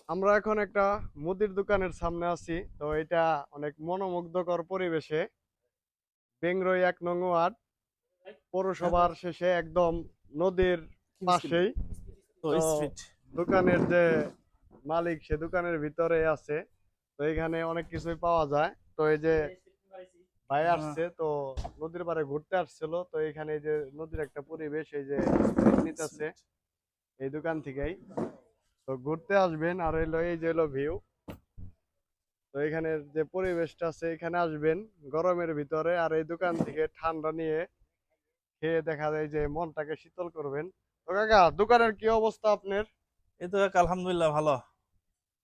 আমরা এখন একটা মুদির দোকানের সামনে আছি। তো এটা অনেক মনোমুগ্ধকর পরিবেশে বেংরই ১ নং ওয়ার্ড পৌরসভার শেষে একদম নদীর পাশেই। তো তো স্ট্রিট দোকানের যে মালিক সে দোকানের ভিতরে আছে। তো এখানে অনেক কিছুই পাওয়া যায়। তো এই যে ভাই আসছে, তো নদীর পাড়ে ঘুরতে আসছিল, তো এখানে এই যে নদীর একটা পরিবেশ, এই যে নিতেছে এই দোকান থেকেই। তো ঘুরতে আসবেন, আর হইলো এই যে হলো ভিউ। তো এখানের যে পরিবেশটা আছে, এখানে আসবেন গরমের ভিতরে, আর এই দোকান থেকে ঠান্ডা নিয়ে খেয়ে দেখা যায় যে মনটাকে শীতল করবেন। তো কাকা, দোকানের কি অবস্থা আপনার? এই তো এক আলহামদুলিল্লাহ ভালো।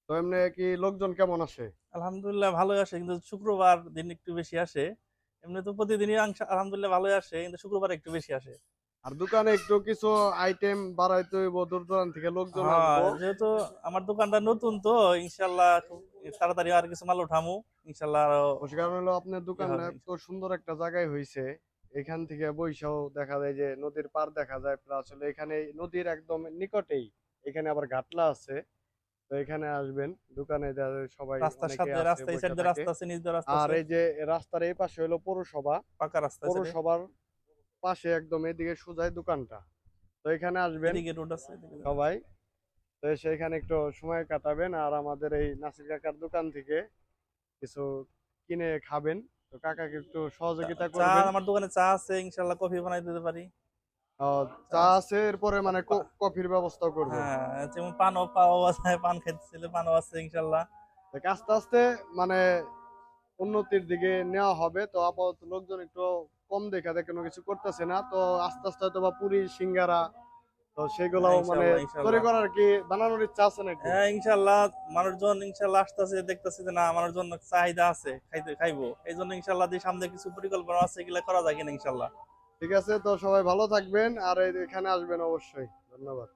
তো এমনি কি লোকজন কেমন আসে? আলহামদুলিল্লাহ ভালোই আসে, কিন্তু শুক্রবার দিন একটু বেশি আসে। এমনি তো প্রতিদিনই আলহামদুলিল্লাহ ভালোই আসে, কিন্তু শুক্রবার একটু বেশি আসে। আর দোকানে একটু কিছু আইটেম বাড়াইতে হইব, দূর দূরান্ত থেকে লোকজন হ্যাঁ, আসবো। যেহেতু আমার দোকানটা নতুন, তো ইনশাল্লাহ খুব তাড়াতাড়ি আর কিছু মাল উঠামু। ইনশাল্লাহ আরো ওই কারণে হলো আপনার ই দোকানটা হবে। এত সুন্দর একটা জায়গায় হইছে। এখান থেকে বইসাও দেখা যায় যে নদীর পার দেখা যায়, প্লাস হলে এখানে নদীর একদম নিকটেই এখানে আবার ঘাটলা আছে। তো এখানে আসবেন, দোকানে সবাই রাস্তার অনেকে সাথে আছে রাস্তা, এই সাইড বসে দিয়ে থাকে। রাস্তা আছে, নিচ দিয়ে রাস্তা আর আছে, এই যে রাস্তার এই পাশে হলো পৌরসভা। পাকা রাস্তা আছে রে। পৌরসভার পাশে একদম এদিকে সোজাই দোকানটা। তো এখানে আসবেন এদিকে রোড আছে, এদিকে road আছে। সবাই। তো সেখানে একটু সময় কাটাবেন, আর আমাদের এই নাসির কাকার দোকান থেকে কিছু কিনে খাবেন। তো কাকাকে একটু সহযোগিতা চা, করবেন। আমার দোকানে চা আছে, ইনশাল্লাহ কফি বানাই দিতে পারি। চা চা আছে। আছে, এরপরে মানে কফির ব্যবস্থা করবেন। হ্যাঁ, যেমন পানও পাওয়া যায়, পান খাইতেছিল, পানও আছে ইনশাল্লাহ। দেখ আস্তে আস্তে মানে উন্নতির দিকে নেওয়া হবে। তো আপাতত লোকজন একটু কম দেখা যায়, কোনো কিছু করতেছে না। তো আস্তে আস্তে হয়তো বা পুরি সিঙ্গারা, তো হ্যাঁ, সেগুলাও মানে ইনশাল্লাহ তৈরি ইনশাল্লাহ। করার কি বানানোর ইচ্ছা আছে নাকি? হ্যাঁ, ইনশাল্লাহ। মানুষজন ইনশাল্লাহ আসতেছে, দেখতেছে যে না, মানুষজন চাহিদা আছে, খাইবো, এই জন্য ইনশাল্লাহ দিয়ে সামনে কিছু পরিকল্পনা আছে, এগুলা করা যায় কিনা ইনশাল্লাহ। ঠিক আছে, তো সবাই ভালো থাকবেন, আর এখানে আসবেন অবশ্যই। ধন্যবাদ।